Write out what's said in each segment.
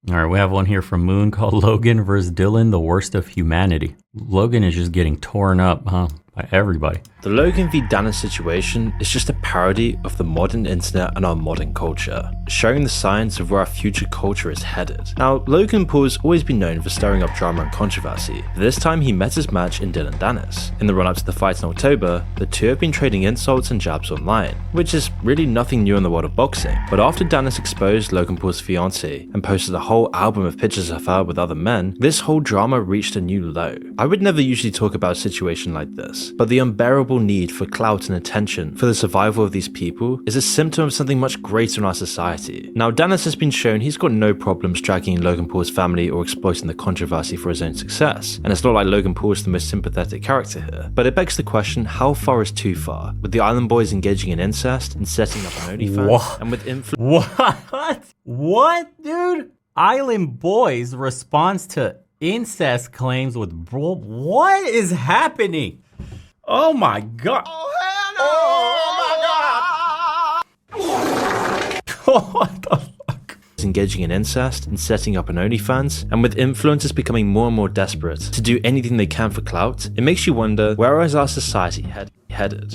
All right, we have one here from Moon called Logan versus Dillon, the worst of humanity. Logan is just getting torn up, huh? By everybody. The Logan v Danis situation is just a parody of the modern internet and our modern culture, showing the signs of where our future culture is headed. Now, Logan Paul has always been known for stirring up drama and controversy, but this time he met his match in Dillon Danis. In the run-up to the fight in October, the two have been trading insults and jabs online, which is really nothing new in the world of boxing. But after Danis exposed Logan Paul's fiancée and posted a whole album of pictures of her with other men, this whole drama reached a new low. I would never usually talk about a situation like this, but the unbearable need for clout and attention for the survival of these people is a symptom of something much greater in our society. Now, Danis has been shown he's got no problems dragging Logan Paul's family or exploiting the controversy for his own success, and it's not like Logan Paul is the most sympathetic character here. But it begs the question, how far is too far? With the Island Boys engaging in incest and setting up an OnlyFans, and with What, dude? Island Boys responds to incest claims with what is happening? Oh my god. Oh hell no! Oh my god! What the fuck? Engaging in incest and setting up an OnlyFans, and with influencers becoming more and more desperate to do anything they can for clout, it makes you wonder, where is our society headed?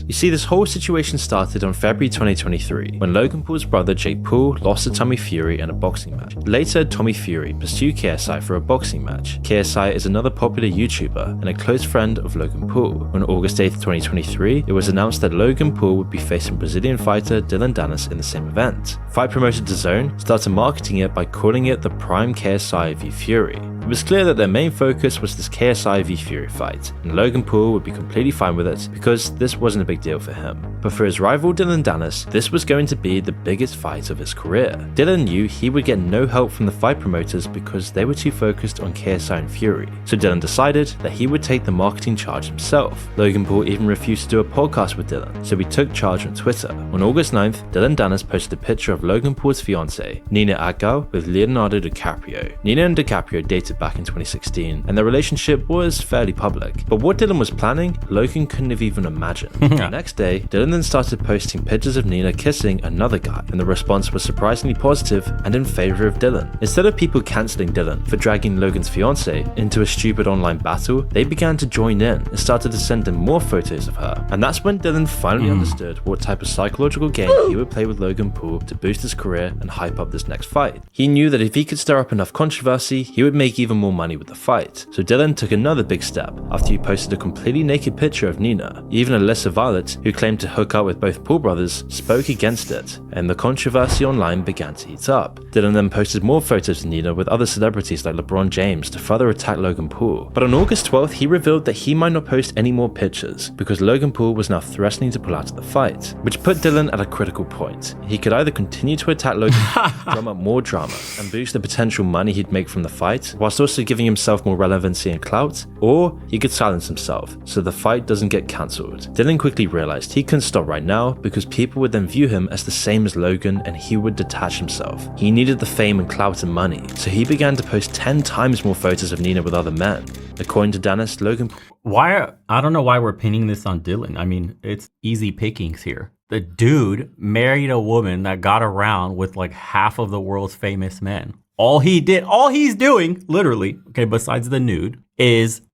You see, this whole situation started on February 2023 when Logan Paul's brother Jake Paul lost to Tommy Fury in a boxing match. Later, Tommy Fury pursued KSI for a boxing match. KSI is another popular YouTuber and a close friend of Logan Paul. On August 8th, 2023, it was announced that Logan Paul would be facing Brazilian fighter Dillon Danis in the same event. Fight promoter DAZN started marketing it by calling it the Prime KSI v Fury. It was clear that their main focus was this KSI v Fury fight, and Logan Paul would be completely fine with it because this wasn't a big deal for him. But for his rival Dillon Danis, this was going to be the biggest fight of his career. Dillon knew he would get no help from the fight promoters because they were too focused on KSI and Fury, so Dillon decided that he would take the marketing charge himself. Logan Paul even refused to do a podcast with Dillon, so he took charge on Twitter. On August 9th, Dillon Danis posted a picture of Logan Paul's fiancée, Nina Aggal, with Leonardo DiCaprio. Nina and DiCaprio dated back in 2016, and their relationship was fairly public. But what Dillon was planning, Logan couldn't have even imagined. The next day, Dillon then started posting pictures of Nina kissing another guy, and the response was surprisingly positive and in favor of Dillon. Instead of people cancelling Dillon for dragging Logan's fiancée into a stupid online battle, they began to join in and started to send him more photos of her. And that's when Dillon finally understood what type of psychological game he would play with Logan Paul to boost his career and hype up this next fight. He knew that if he could stir up enough controversy, he would make even more money with the fight. So Dillon took another big step after he posted a completely naked picture of Nina. Even Alyssa Violet, who claimed to hook up with both Paul brothers, spoke against it, and the controversy online began to heat up. Dillon then posted more photos of Nina with other celebrities like LeBron James to further attack Logan Paul. But on August 12th, he revealed that he might not post any more pictures because Logan Paul was now threatening to pull out of the fight, which put Dillon at a critical point. He could either continue to attack Logan Paul, drum up more drama, and boost the potential money he'd make from the fight, whilst also giving himself more relevancy and clout, or he could silence himself so the fight doesn't get cancelled. Dillon quickly realized he couldn't stop right now because people would then view him as the same as Logan and he would detach himself. He needed the fame and clout and money, so he began to post 10 times more photos of Nina with other men. According to Danis, Logan... I don't know why we're pinning this on Dillon. I mean, it's easy pickings here. The dude married a woman that got around with like half of the world's famous men. All he's doing, literally, okay, besides the nude,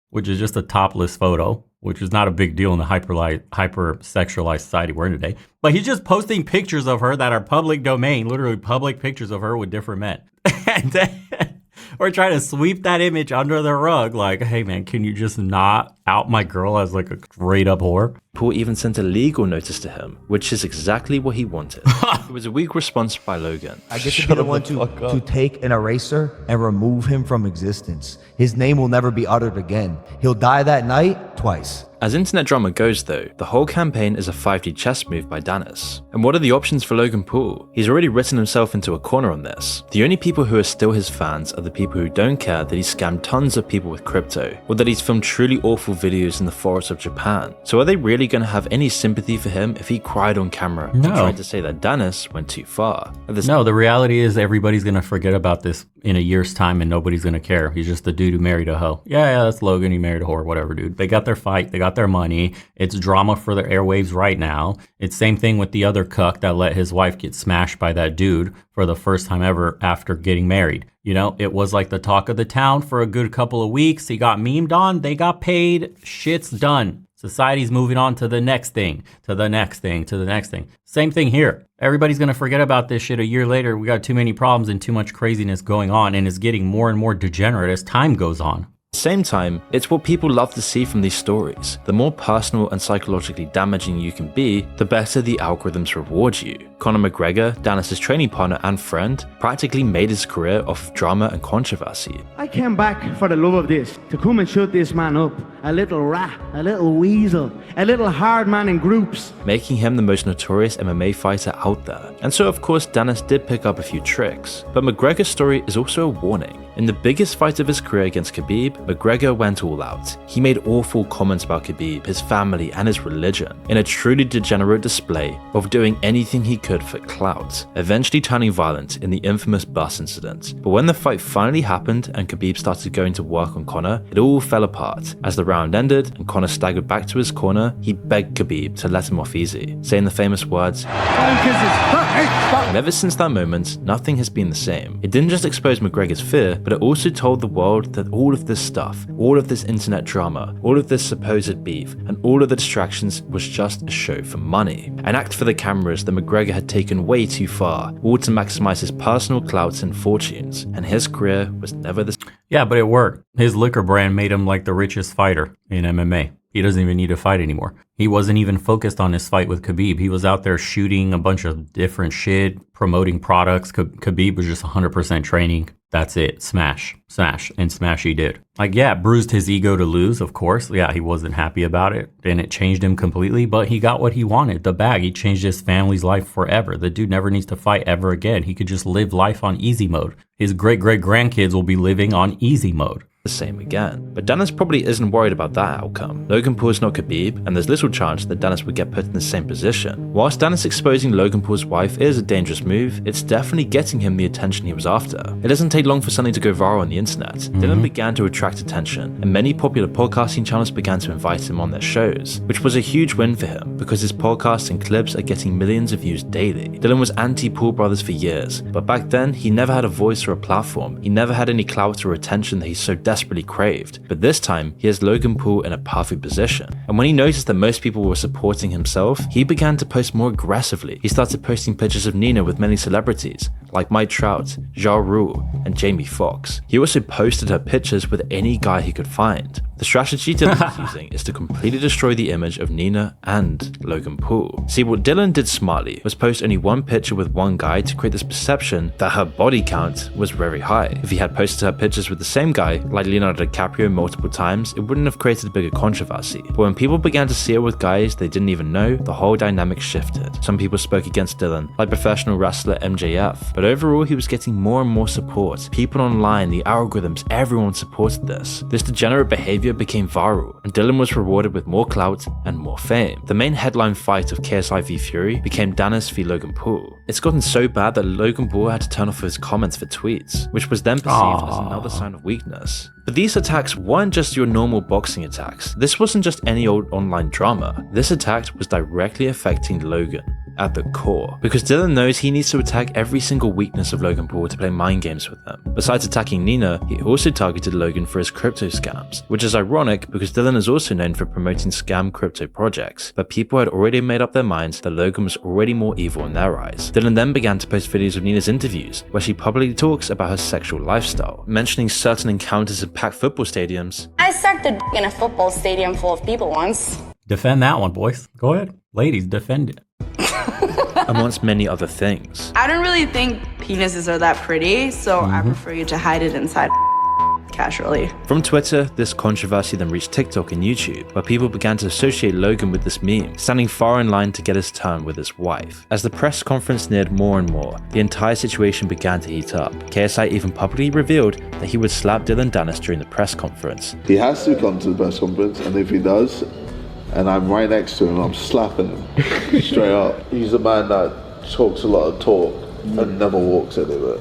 which is just a topless photo, which is not a big deal in the hyper-sexualized society we're in today. But he's just posting pictures of her that are public domain, literally public pictures of her with different men. And then we're trying to sweep that image under the rug like, hey man, can you just not out my girl as like a straight up whore? Paul even sent a legal notice to him, which is exactly what he wanted. It was a weak response by Logan. I get to be the one to take an eraser and remove him from existence. His name will never be uttered again. He'll die that night twice. As internet drama goes though, the whole campaign is a 5D chess move by Danis. And what are the options for Logan Paul? He's already written himself into a corner on this. The only people who are still his fans are the people who don't care that he's scammed tons of people with crypto, or that he's filmed truly awful videos in the forests of Japan. So are they really going to have any sympathy for him if he cried on camera and tried to say that Danis went too far? No, the reality is everybody's going to forget about this in a year's time and nobody's going to care. He's just the dude who married a hoe. Yeah, that's Logan. He married a whore, whatever, dude. They got their fight. They got their money. It's drama for their airwaves right now. It's same thing with the other cuck that let his wife get smashed by that dude for the first time ever after getting married. You know, it was like the talk of the town for a good couple of weeks. He got memed on. They got paid. Shit's done. Society's moving on to the next thing, to the next thing, to the next thing. Same thing here. Everybody's going to forget about this shit a year later. We got too many problems and too much craziness going on, and it's getting more and more degenerate as time goes on. Same time, it's what people love to see from these stories. The more personal and psychologically damaging you can be, the better the algorithms reward you. Conor McGregor, Danis' training partner and friend, practically made his career off of drama and controversy. I came back for the love of this, to come and shut this man up. A little rat, a little weasel, a little hard man in groups. Making him the most notorious MMA fighter out there. And so of course Danis did pick up a few tricks. But McGregor's story is also a warning. In the biggest fight of his career against Khabib, McGregor went all out. He made awful comments about Khabib, his family and his religion, in a truly degenerate display of doing anything he could for clout, eventually turning violent in the infamous bus incident. But when the fight finally happened and Khabib started going to work on Conor, it all fell apart. As the round ended and Conor staggered back to his corner, he begged Khabib to let him off easy, saying the famous words, and ever since that moment, nothing has been the same. It didn't just expose McGregor's fear, but it also told the world that all of this stuff, all of this internet drama, all of this supposed beef, and all of the distractions was just a show for money. An act for the cameras that McGregor had taken way too far, all to maximize his personal clout and fortunes, and his career was never the same. Yeah, but it worked. His liquor brand made him like the richest fighter in MMA. He doesn't even need to fight anymore. He wasn't even focused on his fight with Khabib. He was out there shooting a bunch of different shit, promoting products. Khabib was just 100% training. That's it. Smash, and smash he did. Like, yeah, it bruised his ego to lose, of course. Yeah, he wasn't happy about it, and it changed him completely, but he got what he wanted, the bag. He changed his family's life forever. The dude never needs to fight ever again. He could just live life on easy mode. His great-great-grandkids will be living on easy mode. The same again. But Danis probably isn't worried about that outcome. Logan Paul's not Khabib, and there's little chance that Danis would get put in the same position. Whilst Danis exposing Logan Paul's wife is a dangerous move, it's definitely getting him the attention he was after. It doesn't take long for something to go viral on the internet. Dillon began to attract attention, and many popular podcasting channels began to invite him on their shows, which was a huge win for him, because his podcasts and clips are getting millions of views daily. Dillon was anti-Paul brothers for years, but back then, he never had a voice or a platform. He never had any clout or attention that he so desperately craved. But this time, he has Logan Paul in a perfect position. And when he noticed that most people were supporting himself, he began to post more aggressively. He started posting pictures of Nina with many celebrities, like Mike Trout, Ja Rule, and Jamie Foxx. He also posted her pictures with any guy he could find. The strategy Dillon is using is to completely destroy the image of Nina and Logan Paul. See, what Dillon did smartly was post only one picture with one guy to create this perception that her body count was very high. If he had posted her pictures with the same guy, like Leonardo DiCaprio multiple times, it wouldn't have created a bigger controversy. But when people began to see her with guys they didn't even know, the whole dynamic shifted. Some people spoke against Dillon, like professional wrestler MJF, but overall he was getting more and more support. People online, the algorithms, everyone supported this. This degenerate behavior became viral, and Dillon was rewarded with more clout and more fame. The main headline fight of KSI v Fury became Danis v Logan Paul. It's gotten so bad that Logan Paul had to turn off his comments for tweets, which was then perceived as another sign of weakness. But these attacks weren't just your normal boxing attacks. This wasn't just any old online drama. This attack was directly affecting Logan at the core, because Dillon knows he needs to attack every single weakness of Logan Paul to play mind games with him. Besides attacking Nina, he also targeted Logan for his crypto scams, which is ironic because Dillon is also known for promoting scam crypto projects, but people had already made up their minds that Logan was already more evil in their eyes. Dillon then began to post videos of Nina's interviews, where she publicly talks about her sexual lifestyle, mentioning certain encounters in packed football stadiums. I sucked a in a football stadium full of people once. Defend that one, boys. Go ahead. Ladies, defend it. Amongst many other things. I don't really think penises are that pretty, so I prefer you to hide it inside casually. From Twitter, this controversy then reached TikTok and YouTube, where people began to associate Logan with this meme, standing far in line to get his turn with his wife. As the press conference neared more and more, the entire situation began to heat up. KSI even publicly revealed that he would slap Dillon Danis during the press conference. He has to come to the press conference, and if he does, and I'm right next to him, I'm slapping him straight up. He's a man that talks a lot of talk and never walks anywhere.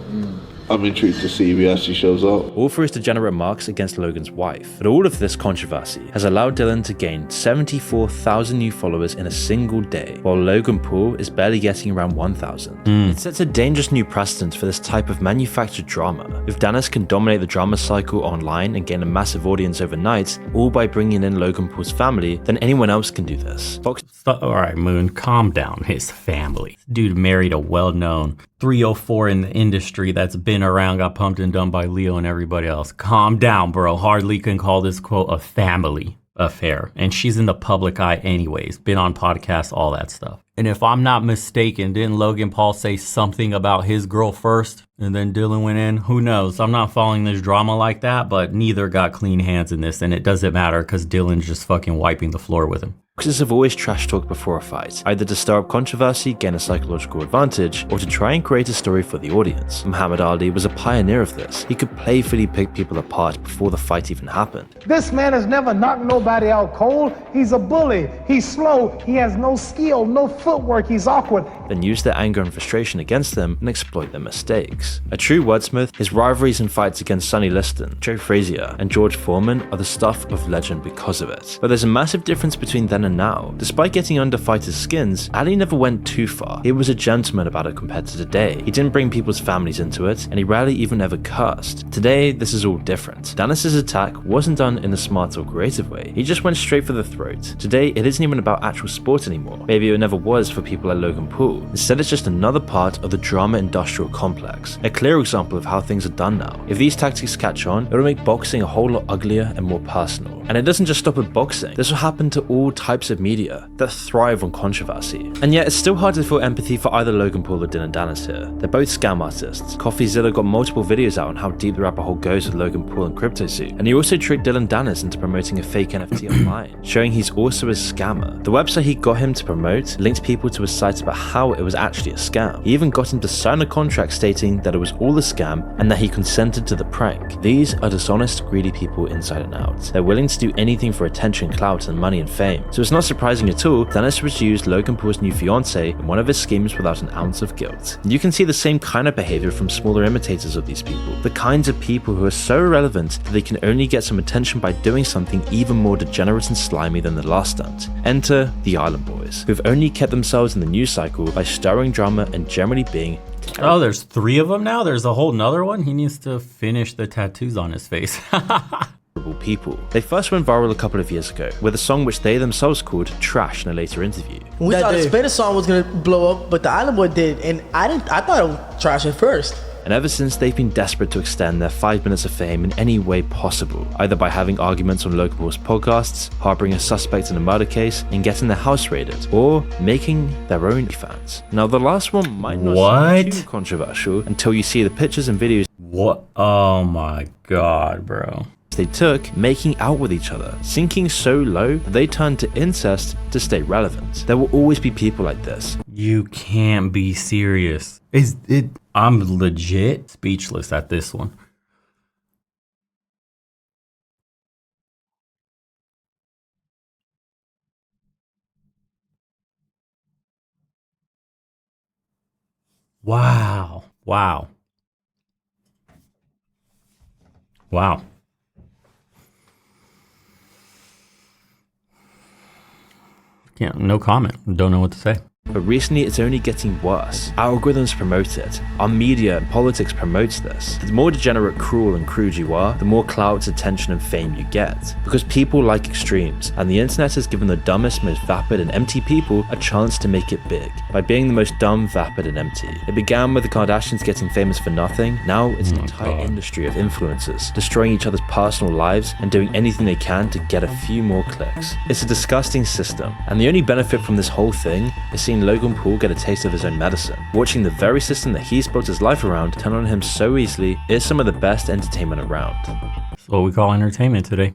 I'm intrigued to see if he actually shows up. All for his degenerate marks against Logan's wife. But all of this controversy has allowed Dillon to gain 74,000 new followers in a single day, while Logan Paul is barely getting around 1,000. It sets a dangerous new precedent for this type of manufactured drama. If Danis can dominate the drama cycle online and gain a massive audience overnight, all by bringing in Logan Paul's family, then anyone else can do this. Alright, Moon, calm down. His family. Dude married a well-known 304 in the industry that's been around, got pumped and done by Leo and everybody else. Calm down, bro. Hardly can call this, quote, a family affair. And she's in the public eye anyways. Been on podcasts, all that stuff. And if I'm not mistaken, didn't Logan Paul say something about his girl first and then Dillon went in? Who knows? I'm not following this drama like that, but neither got clean hands in this, and it doesn't matter because Dillon's just fucking wiping the floor with him. Boxers have always trash talked before a fight, either to stir up controversy, gain a psychological advantage, or to try and create a story for the audience. Muhammad Ali was a pioneer of this. He could playfully pick people apart before the fight even happened. This man has never knocked nobody out cold. He's a bully. He's slow. He has no skill, no footwork. He's awkward. Then use their anger and frustration against them and exploit their mistakes. A true wordsmith, his rivalries and fights against Sonny Liston, Joe Frazier, and George Foreman are the stuff of legend because of it. But there's a massive difference between then and now. Despite getting under fighters' skins, Ali never went too far. He was a gentleman about it compared to today. He didn't bring people's families into it, and he rarely even ever cursed. Today, this is all different. Danis' attack wasn't done in a smart or creative way. He just went straight for the throat. Today, it isn't even about actual sport anymore. Maybe it never was for people like Logan Paul. Instead, it's just another part of the drama industrial complex. A clear example of how things are done now. If these tactics catch on, it'll make boxing a whole lot uglier and more personal. And it doesn't just stop at boxing. This will happen to all types of media that thrive on controversy. And yet, it's still hard to feel empathy for either Logan Paul or Dillon Danis here. They're both scam artists. CoffeeZilla got multiple videos out on how deep the rabbit hole goes with Logan Paul and CryptoSuit. And he also tricked Dillon Danis into promoting a fake NFT online, showing he's also a scammer. The website he got him to promote linked people to a site about how it was actually a scam. He even got him to sign a contract stating that it was all a scam and that he consented to the prank. These are dishonest, greedy people inside and out. They're willing to do anything for attention, clout, and money and fame. So it's not surprising at all Danis was used Logan Paul's new fiancée in one of his schemes without an ounce of guilt. And you can see the same kind of behavior from smaller imitators of these people. The kinds of people who are so irrelevant that they can only get some attention by doing something even more degenerate and slimy than the last stunt. Enter the Island Boys, who've only kept themselves in the news cycle by stirring drama and generally being Oh, there's 3 of them now? There's a whole nother one? He needs to finish the tattoos on his face. people. They first went viral a couple of years ago with a song which they themselves called Trash in a later interview. We thought the Spider song was gonna blow up, but the Island Boy did, and I thought it was trash at first. And ever since, they've been desperate to extend their 5 minutes of fame in any way possible, either by having arguments on Logan Paul's podcasts, harboring a suspect in a murder case, and getting their house raided, or making their own fans. Now, the last one might not seem too controversial until you see the pictures and videos. What? Oh my god, bro. They took making out with each other, sinking so low that they turned to incest to stay relevant. There will always be people like this. You can't be serious. I'm legit speechless at this one. Wow. Wow. Wow. Yeah, no comment. Don't know what to say. But recently it's only getting worse. Algorithms promote it. Our media and politics promotes this. The more degenerate, cruel and crude you are, the more clout, attention and fame you get. Because people like extremes, and the internet has given the dumbest, most vapid and empty people a chance to make it big, by being the most dumb, vapid and empty. It began with the Kardashians getting famous for nothing. Now it's an entire industry of influencers, destroying each other's personal lives and doing anything they can to get a few more clicks. It's a disgusting system, and the only benefit from this whole thing is seeing Logan Paul get a taste of his own medicine. Watching the very system that he's built his life around turn on him so easily is some of the best entertainment around. That's what we call entertainment today.